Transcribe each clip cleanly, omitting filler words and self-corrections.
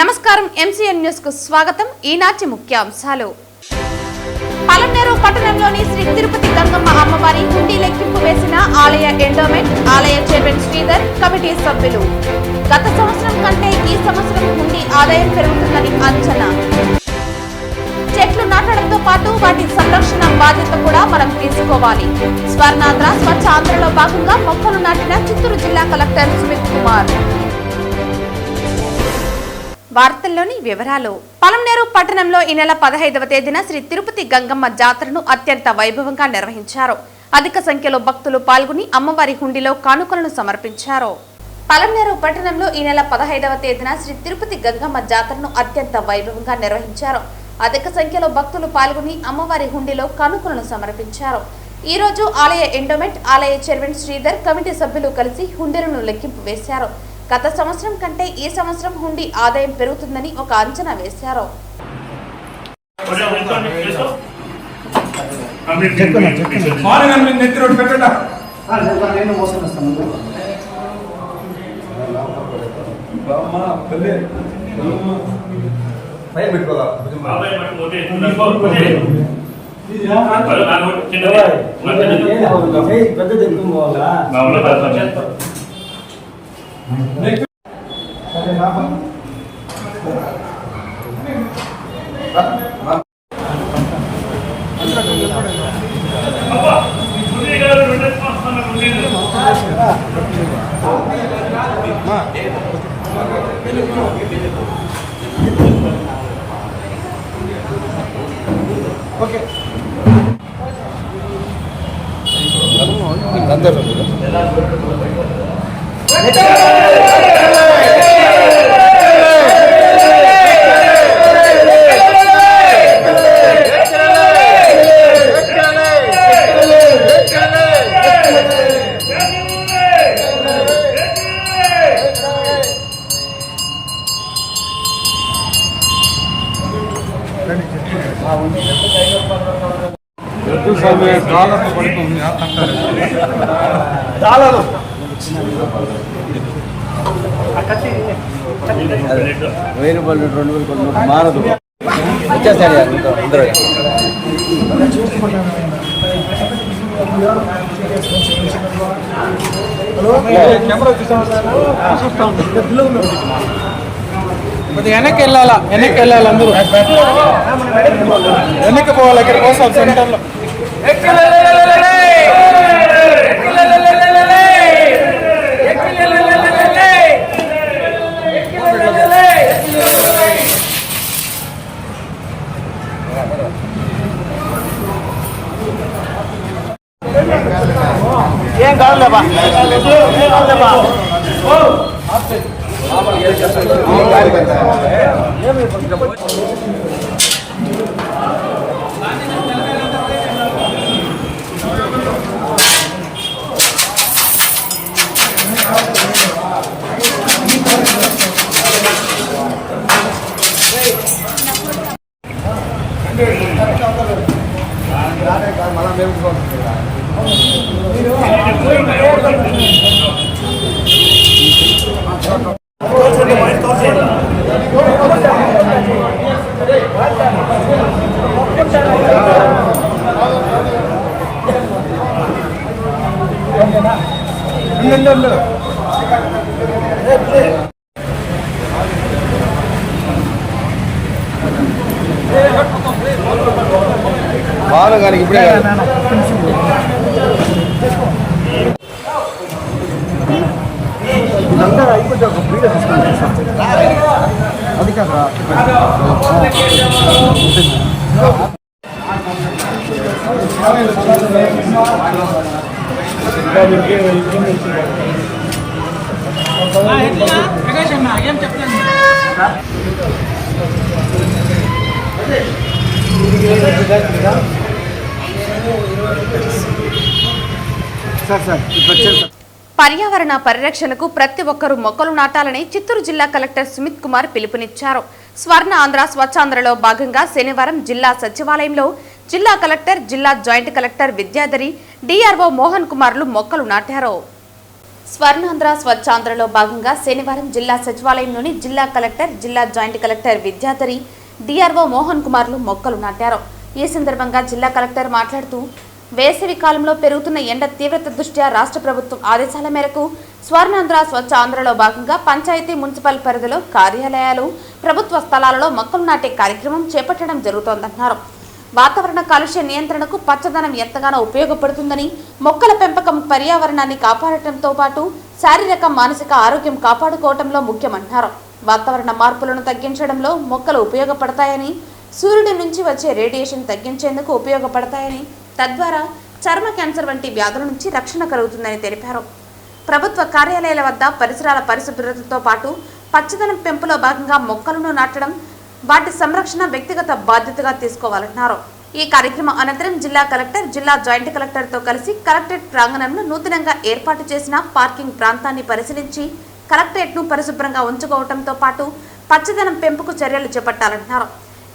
నమస్కారం MCN news కు స్వాగతం. ఈనాటి ముఖ్యాంశాలు. పలమనేరు పట్టణంలోని శ్రీ తిరుపతి గంగమ్మ అమ్మవారి హుండీ లెక్కింపు వేసిన ఆలయ ఎండోమెంట్, ఆలయ చైర్మన్ శ్రీధర్, కమిటీ సభ్యులు. గత సంవత్సరం కంటే ఈ సంవత్సరం హుండీ ఆదాయం పెరుగుతుందని అంచనా. చెట్లు నాటడంతో పాటు వాటి సంరక్షణ బాధ్యత కూడా మనం తీసుకోవాలి. స్వర్ణాంధ్ర స్వచ్ఛ ఆంధ్రలో భాగంగా మొక్కలు నాటిన చిత్తూరు జిల్లా కలెక్టర్ సుమిత్ కుమార్. వార్తల్లోని వివరాలు. పలమనేరు పట్టణంలో ఈ నెల 15వ తేదీన శ్రీ తిరుపతి గంగమ్మ జాతరను అత్యంత వైభవంగా నిర్వహించారు. అధిక సంఖ్యలో భక్తులు పాల్గొని అమ్మవారి హుండీలో కానుకలను సమర్పించారు. పలమనేరు పట్టణంలో ఈ నెల 15వ తేదీన శ్రీ తిరుపతి గంగమ్మ జాతరను అత్యంత వైభవంగా నిర్వహించారు. అధిక సంఖ్యలో భక్తులు పాల్గొని అమ్మవారి హుండీలో కానుకలను సమర్పించారు. ఈ రోజు ఆలయ ఎండోమెంట్, ఆలయ చైర్మన్ శ్రీధర్, కమిటీ సభ్యులు కలిసి హుండీలను లెక్కింపు వేశారు. గత సంవత్సరం కంటే ఈ సంవత్సరం హుండీ ఆదాయం పెరుగుతుందని ఒక అంచనా వేశారు. మారదు వచ్చేసాడు అందరూ. వెనక్కి వెళ్ళాలా, వెనక్కి వెళ్ళాలి, అందరూ వెనక్కి పోవాలి. ఇక్కడ కోసం సెంటర్లో ఏం కావాలేబా బాగా కానీ ఇప్పుడే అది కాదురా ఏం చెప్తాను పర్యావరణ పరిరక్షణకు ప్రతి ఒక్కరూ మొక్కలు నాటాలని చిత్తూరు జిల్లా కలెక్టర్ సుమిత్ కుమార్ పిలుపునిచ్చారు. స్వర్ణ ఆంధ్ర స్వచ్ఛాంధ్రలో భాగంగా శనివారం జిల్లా సచివాలయంలో జిల్లా కలెక్టర్, జిల్లా joint collector Vidyadhari, DRO Mohan కుమార్లు మొక్కలు నాటారు. స్వర్ణాంధ్ర స్వచ్ఛాంధ్రలో భాగంగా శనివారం జిల్లా సచివాలయంలోని జిల్లా కలెక్టర్, జిల్లా joint collector Vidyadhari, DRO Mohan కుమార్లు మొక్కలు నాటారు. ఈ సందర్భంగా జిల్లా కలెక్టర్ మాట్లాడుతూ, వేసవి కాలంలో పెరుగుతున్న ఎండ తీవ్రత దృష్ట్యా రాష్ట్ర ప్రభుత్వం ఆదేశాల మేరకు స్వర్ణాంధ్ర స్వచ్ఛాంధ్రలో భాగంగా పంచాయతీ, మున్సిపల్ పరిధిలో కార్యాలయాలు, ప్రభుత్వ స్థలాలలో మొక్కలు నాటే కార్యక్రమం చేపట్టడం జరుగుతోందన్నారు. వాతావరణ కాలుష్య నియంత్రణకు పచ్చదనం ఎంతగానో ఉపయోగపడుతుందని, మొక్కల పెంపకం పర్యావరణాన్ని కాపాడటంతో పాటు శారీరక, మానసిక ఆరోగ్యం కాపాడుకోవడంలో ముఖ్యమన్నారు. వాతావరణ మార్పులను తగ్గించడంలో మొక్కలు ఉపయోగపడతాయని, సూర్యుడి నుంచి వచ్చే రేడియేషన్ తగ్గించేందుకు ఉపయోగపడతాయని, తద్వారా చర్మ క్యాన్సర్ వంటి వ్యాధుల నుంచి రక్షణ కలుగుతుందని తెలిపారు. ప్రభుత్వ కార్యాలయాల వద్ద పరిసరాల పరిశుభ్రతతో పాటు పచ్చదనం పెంపులో భాగంగా మొక్కలను నాటడం, వాటి సంరక్షణ వ్యక్తిగత బాధ్యతగా తీసుకోవాలన్నారు. ఈ కార్యక్రమం అనంతరం జిల్లా కలెక్టర్, జిల్లా జాయింట్ కలెక్టర్తో కలిసి కలెక్టరేట్ ప్రాంగణంలో నూతనంగా ఏర్పాటు చేసిన పార్కింగ్ ప్రాంతాన్ని పరిశీలించి కలెక్టరేట్ను పరిశుభ్రంగా ఉంచుకోవడంతో పాటు పచ్చదనం పెంపుకు చర్యలు చేపట్టాలన్నారు.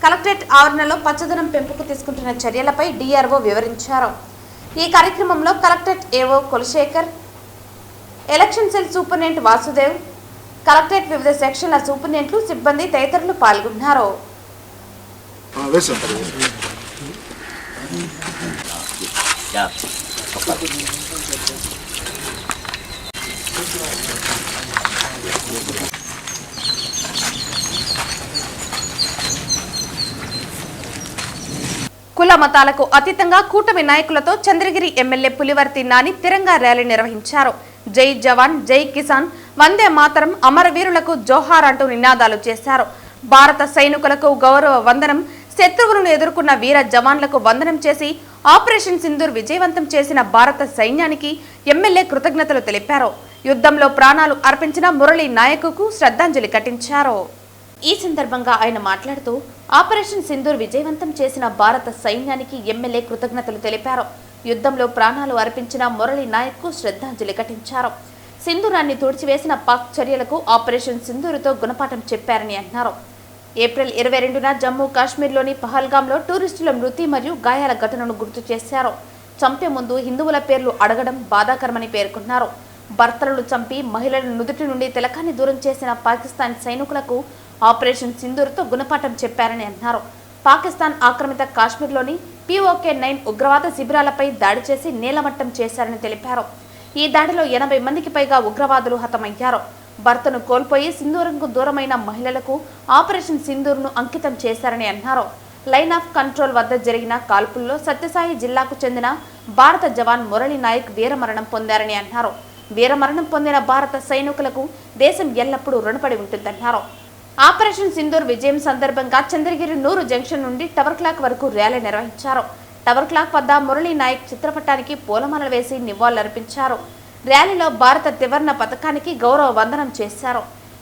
కలెక్టరేట్ ఆవరణలో పచ్చదనం పెంపుకు తీసుకుంటున్న చర్యలపై డిఆర్ఓ వివరించారు. ఈ కార్యక్రమంలో collectorate AO Kulasekhar, election cell superintendent Vasudev, collectorate వివిధ సెక్షన్ల సూపరింటెండెంట్లు, సిబ్బంది తదితరులు పాల్గొన్నారు. కుల మతాలకు అతీతంగా కూటమి నాయకులతో చంద్రగిరి ఎమ్మెల్యే పులివర్తి నాని తిరంగా ర్యాలీ నిర్వహించారు. జై జవాన్, జై కిసాన్, వందే మాతరం, అమరవీరులకు జోహార్ అంటూ నినాదాలు చేశారు. భారత సైనికులకు గౌరవ వందనం, శత్రువులను ఎదుర్కొన్న వీర జవాన్లకు వందనం చేసి ఆపరేషన్ సింధూర్ విజయవంతం చేసిన భారత సైన్యానికి ఎమ్మెల్యే కృతజ్ఞతలు తెలిపారు. యుద్ధంలో ప్రాణాలు అర్పించిన మురళీ నాయకుకు శ్రద్ధాంజలి ఘటించారు. ఈ సందర్భంగా ఆయన మాట్లాడుతూ, ఆపరేషన్ సింధూర్ విజయవంతం చేసిన భారత సైన్యానికి ఎమ్మెల్యే కృతజ్ఞతలు తెలిపారు. యుద్ధంలో ప్రాణాలు అర్పించిన మురళీ నాయక్కు శ్రద్ధాంజలి ఘటించారు. సింధూరాన్ని తుడిచివేసిన పాక్ చర్యలకు ఆపరేషన్ సింధూరుతో గుణపాఠం చెప్పారని అన్నారు. ఏప్రిల్ 22న జమ్మూ కాశ్మీర్లోని పహల్గాంలో టూరిస్టుల మృతి మరియు గాయాల ఘటనను గుర్తు చేశారు. చంపే ముందు హిందువుల పేర్లు అడగడం బాధాకరమని పేర్కొన్నారు. భర్తలను చంపి మహిళల నుదుటి నుండి తిలకాన్ని దూరం చేసిన పాకిస్తాన్ సైనికులకు ఆపరేషన్ సింధూర్తో గుణపాఠం చెప్పారని అన్నారు. పాకిస్తాన్ ఆక్రమిత కాశ్మీర్లోని POK-9 ఉగ్రవాద శిబిరాలపై దాడి చేసి నేలమట్టం చేశారని తెలిపారు. ఈ దాడిలో 80 మందికి పైగా ఉగ్రవాదులు హతమయ్యారు. భర్తను కోల్పోయి సింధూరంకు దూరమైన మహిళలకు ఆపరేషన్ సింధూర్ను అంకితం చేశారని అన్నారు. లైన్ ఆఫ్ కంట్రోల్ వద్ద జరిగిన కాల్పుల్లో సత్యసాయి జిల్లాకు చెందిన భారత జవాన్ మురళీ నాయక్ వీరమరణం పొందారని అన్నారు. వీరమరణం పొందిన భారత సైనికులకు దేశం ఎల్లప్పుడూ రుణపడి ఉంటుందన్నారు. ఆపరేషన్ సింధూర్ విజయం సందర్భంగా చంద్రగిరి నూరు జంక్షన్ నుండి టవర్ క్లాక్ వరకు ర్యాలీ నిర్వహించారు. టవర్ క్లాక్ వద్ద మురళీ నాయక్ చిత్రపటానికి పూలమాలలు వేసి నివాళులర్పించారు. ర్యాలీలో భారత త్రివర్ణ పథకానికి గౌరవ వందనం చేశారు.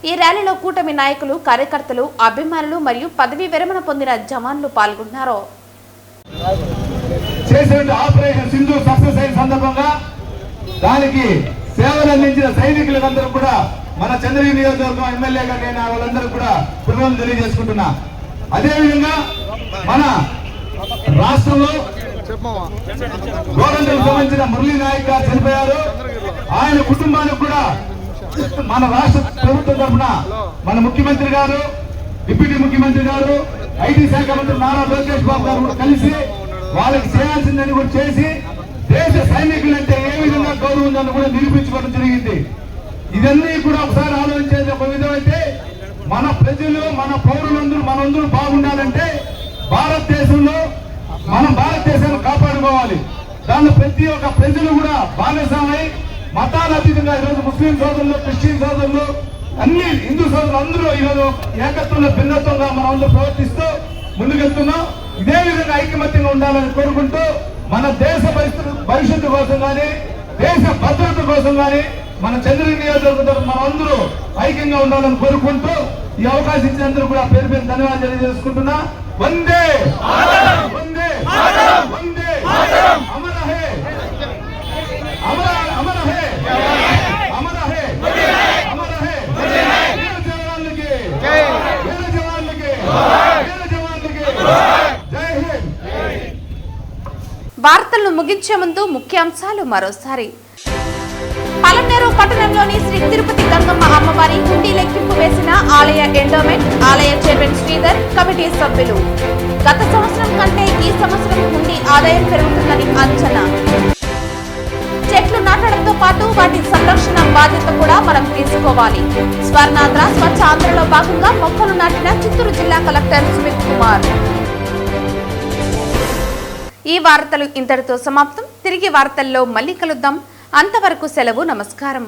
ఈ ర్యాలీలో కూటమి నాయకులు, కార్యకర్తలు, అభిమానులు మరియు పదవీ విరమణ పొందిన జవాన్లు పాల్గొన్నారు. దానికి సేవలు అందించిన సైనికులందరూ కూడా మన చంద్రగిరి నియోజకవర్గం ఎమ్మెల్యేగా నేను వాళ్ళందరూ కూడా కృతజ్ఞతలు తెలియజేసుకుంటున్నా. అదేవిధంగా మన రాష్ట్రంలో గోరంట్లకు సంబంధించిన మురళీ నాయక్ గారు చనిపోయారు. ఆయన కుటుంబానికి కూడా మన రాష్ట్ర ప్రభుత్వం తరఫున మన ముఖ్యమంత్రి గారు, డిప్యూటీ ముఖ్యమంత్రి గారు, IT శాఖ మంత్రి నారా లోకేష్ బాబు గారు కూడా కలిసి వాళ్ళకి చేయాల్సిందని కూడా చేసి దేశ సైనికులంటే ఏ విధంగా గౌరవం ఉందని కూడా నిరూపించుకోవడం జరిగింది. ఇవన్నీ కూడా ఒకసారి ఆలోచించేది ఒక విధమైతే మన ప్రజలు, మన పౌరులందరూ మనందరూ బాగుండాలంటే భారతదేశంలో మనం భారతదేశాన్ని కాపాడుకోవాలి. దానిలో ప్రతి ఒక్క ప్రజలు కూడా భాగస్వామై మతాల అతీతంగా ఈరోజు ముస్లిం సోదరులు, క్రిస్టియన్ సోదరులు, అన్ని హిందూ సోదరులు అందరూ ఈరోజు ఏకత్వంలో భిన్నత్వంగా మనం అందరూ ప్రవర్తిస్తూ ముందుకెళ్తున్నాం. ఇదే విధంగా ఐకమత్యంగా ఉండాలని కోరుకుంటూ మన దేశ భవిష్యత్తు కోసం కానీ, దేశ భద్రత కోసం కానీ మన చంద్రగిరి నియోజకవర్గం మనం అందరూ ఐక్యంగా ఉండాలని కోరుకుంటూ ఈ అవకాశం ఇచ్చినందుకు కూడా పేరు పేరు ధన్యవాదాలు తెలియజేసుకుంటున్నా. వందే వందే వందే అమర హే అమర అమర హే అమర హే అమర హే వీర జవాన్లకి వీర జవాన్లకి వీర జవాన్లకి జై హింద్. వార్తలను ముగించే ముందు ముఖ్యాంశాలు మరోసారి. పలమనేరు పట్టణంలోని శ్రీ తిరుపతి గంగమ్మ అమ్మవారి హుండీ లెక్కింపు వేసిన ఆలయ ఎండోమెంట్ ఆలయ చైర్మన్ శ్రీధర్ కమిటీ సభ్యులు. గత సంవత్సరం కంటే ఈ సంవత్సరం హుండీ ఆదాయం పెరుగుతుందని అంచనా. చెట్లు నాటడంతో పాటు వాటి సంరక్షణ బాధ్యత కూడా మనం తీసుకోవాలి. స్వర్ణాంధ్ర స్వచ్ఛ ఆంధ్రలో భాగంగా మొక్కలు నాటిన చిత్తూరు జిల్లా కలెక్టర్ సుమిత్ కుమార్. ఈ వార్తలు ఇంతటితో సమాప్తం. తిరిగి వార్తల్లో మళ్ళీ కలుద్దాం. అంతవరకు సెలవు. నమస్కారం.